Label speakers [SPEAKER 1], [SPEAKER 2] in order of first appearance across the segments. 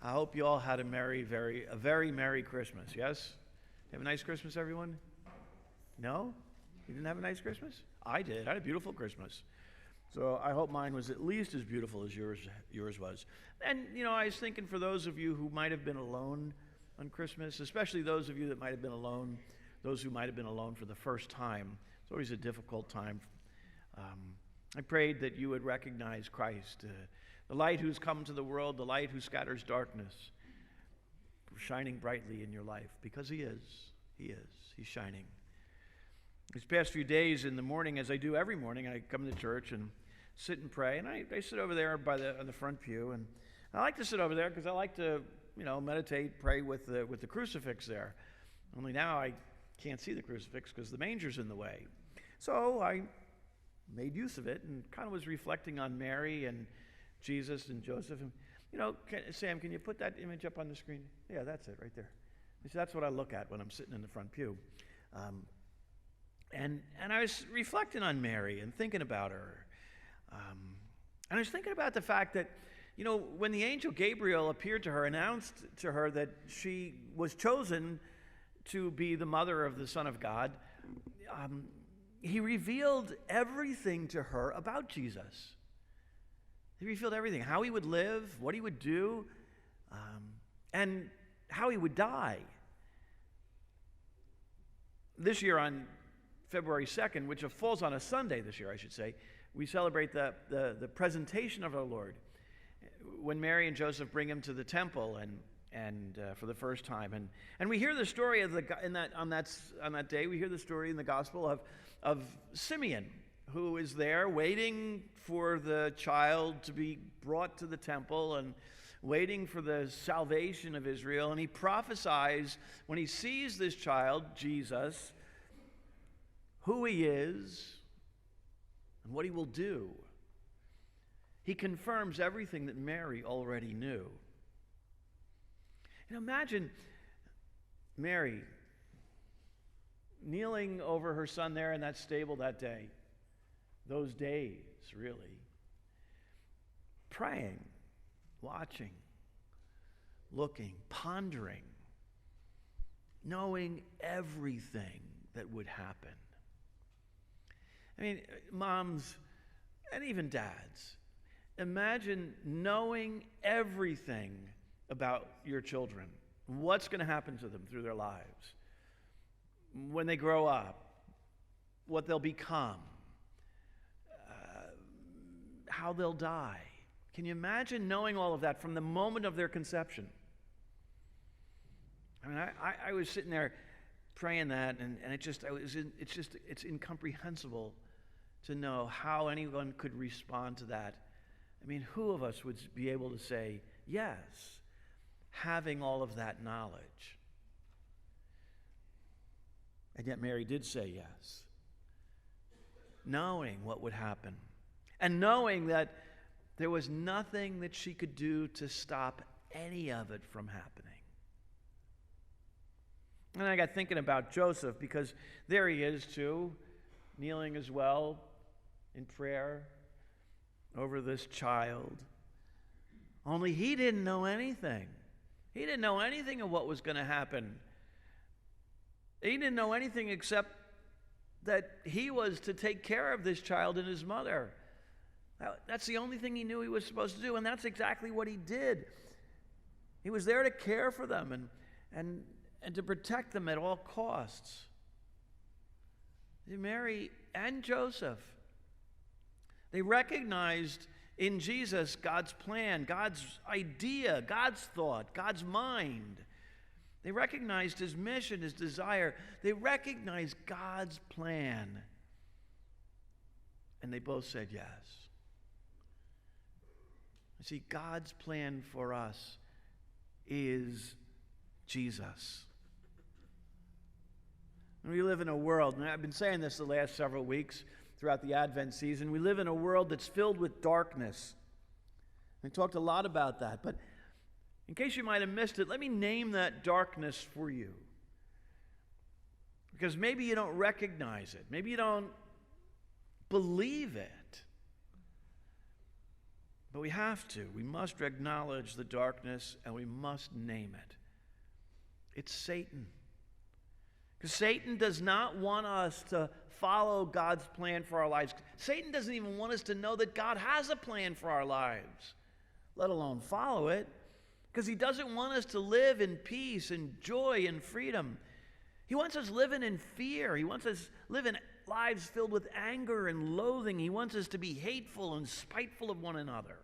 [SPEAKER 1] I hope you all had a very Merry Christmas. Yes? Have a nice Christmas, everyone? No? You didn't have a nice Christmas? I did. I had a beautiful Christmas. So I hope mine was at least as beautiful as yours was. And, I was thinking for those of you who might have been alone on Christmas, especially those of you that might have been alone, those who might have been alone for the first time, it's always a difficult time. I prayed that you would recognize Christ, the light who's come to the world, the light who scatters darkness, shining brightly in your life, because He is. He's shining. These past few days in the morning, as I do every morning, I come to church and sit and pray, and I sit over there on the front pew, and I like to sit over there because I like to, meditate, pray with the crucifix there. Only now I can't see the crucifix because the manger's in the way. So I made use of it and kind of was reflecting on Mary and Jesus and Joseph. And, Sam, can you put that image up on the screen? Yeah, that's it right there. That's what I look at when I'm sitting in the front pew. And I was reflecting on Mary and thinking about her. And I was thinking about the fact that, when the angel Gabriel appeared to her, announced to her that she was chosen to be the mother of the Son of God, he revealed everything to her about Jesus. He revealed everything, how he would live, what he would do, and how he would die. This year on February 2nd, which falls on a Sunday this year, I should say, we celebrate the presentation of our Lord. When Mary and Joseph bring him to the temple and for the first time, and we hear the story of on that day, we hear the story in the gospel of Simeon, who is there waiting for the child to be brought to the temple and waiting for the salvation of Israel. And he prophesies when he sees this child, Jesus, who he is and what he will do. He confirms everything that Mary already knew. And imagine Mary kneeling over her son there in that stable that day, those days, really, praying, watching, looking, pondering, knowing everything that would happen. I mean, moms and even dads, imagine knowing everything about your children, what's going to happen to them through their lives, when they grow up, what they'll become, how they'll die. Can you imagine knowing all of that from the moment of their conception? I mean, I was sitting there praying that, and it's incomprehensible to know how anyone could respond to that. I mean, who of us would be able to say yes, having all of that knowledge? And yet Mary did say yes, knowing what would happen, and knowing that there was nothing that she could do to stop any of it from happening. And I got thinking about Joseph, because there he is too, kneeling as well in prayer over this child. Only he didn't know anything. He didn't know anything of what was going to happen. He didn't know anything except that he was to take care of this child and his mother. That's the only thing he knew he was supposed to do, and that's exactly what he did. He was there to care for them and to protect them at all costs. Mary and Joseph, they recognized in Jesus God's plan, God's idea, God's thought, God's mind. They recognized his mission, his desire. They recognized God's plan. And they both said yes. You see, God's plan for us is Jesus. And we live in a world, and I've been saying this the last several weeks throughout the Advent season, we live in a world that's filled with darkness. We talked a lot about that, but in case you might have missed it, let me name that darkness for you. Because maybe you don't recognize it. Maybe you don't believe it. But we have to. We must acknowledge the darkness and we must name it. It's Satan. Because Satan does not want us to follow God's plan for our lives. Satan doesn't even want us to know that God has a plan for our lives, let alone follow it. Because he doesn't want us to live in peace and joy and freedom. He wants us living in fear. He wants us living lives filled with anger and loathing. He wants us to be hateful and spiteful of one another.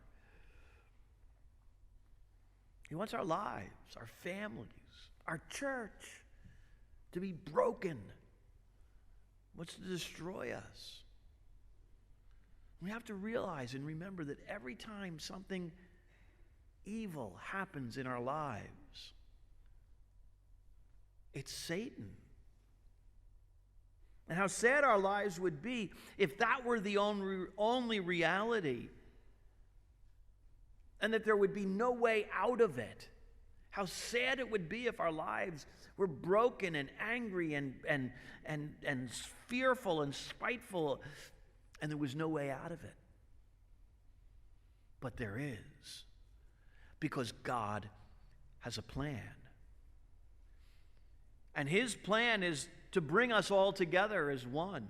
[SPEAKER 1] He wants our lives, our families, our church to be broken. He wants to destroy us. We have to realize and remember that every time something evil happens in our lives, it's Satan. And how sad our lives would be if that were the only reality and that there would be no way out of it. How sad it would be if our lives were broken and angry and fearful and spiteful and there was no way out of it. But there is, because God has a plan. And his plan is to bring us all together as one.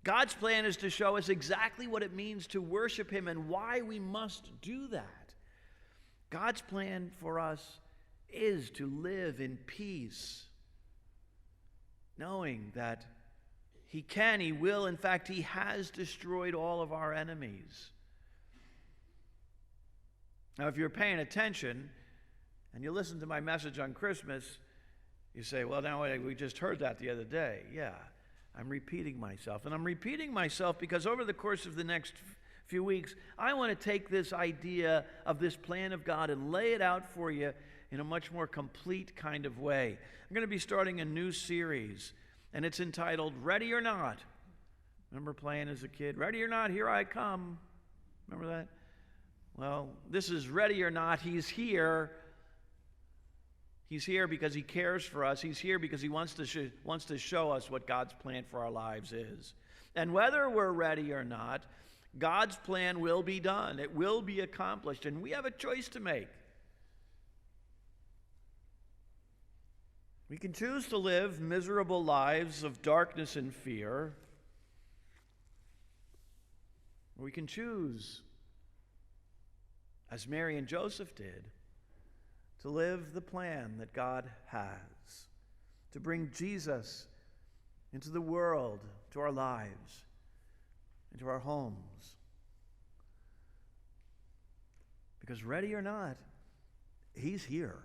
[SPEAKER 1] God's plan is to show us exactly what it means to worship him and why we must do that. God's plan for us is to live in peace, knowing that he can, he will, in fact, he has destroyed all of our enemies. Now, if you're paying attention and you listen to my message on Christmas, you say, well, now we just heard that the other day. Yeah, I'm repeating myself. And I'm repeating myself because over the course of the next few weeks, I want to take this idea of this plan of God and lay it out for you in a much more complete kind of way. I'm going to be starting a new series, and it's entitled Ready or Not. Remember playing as a kid? Ready or Not, here I come. Remember that? Well, this is Ready or Not. He's here. He's here because he cares for us. He's here because he wants to show us what God's plan for our lives is. And whether we're ready or not, God's plan will be done. It will be accomplished, and we have a choice to make. We can choose to live miserable lives of darkness and fear, or we can choose, as Mary and Joseph did, to live the plan that God has, to bring Jesus into the world, to our lives, into our homes. Because ready or not, he's here.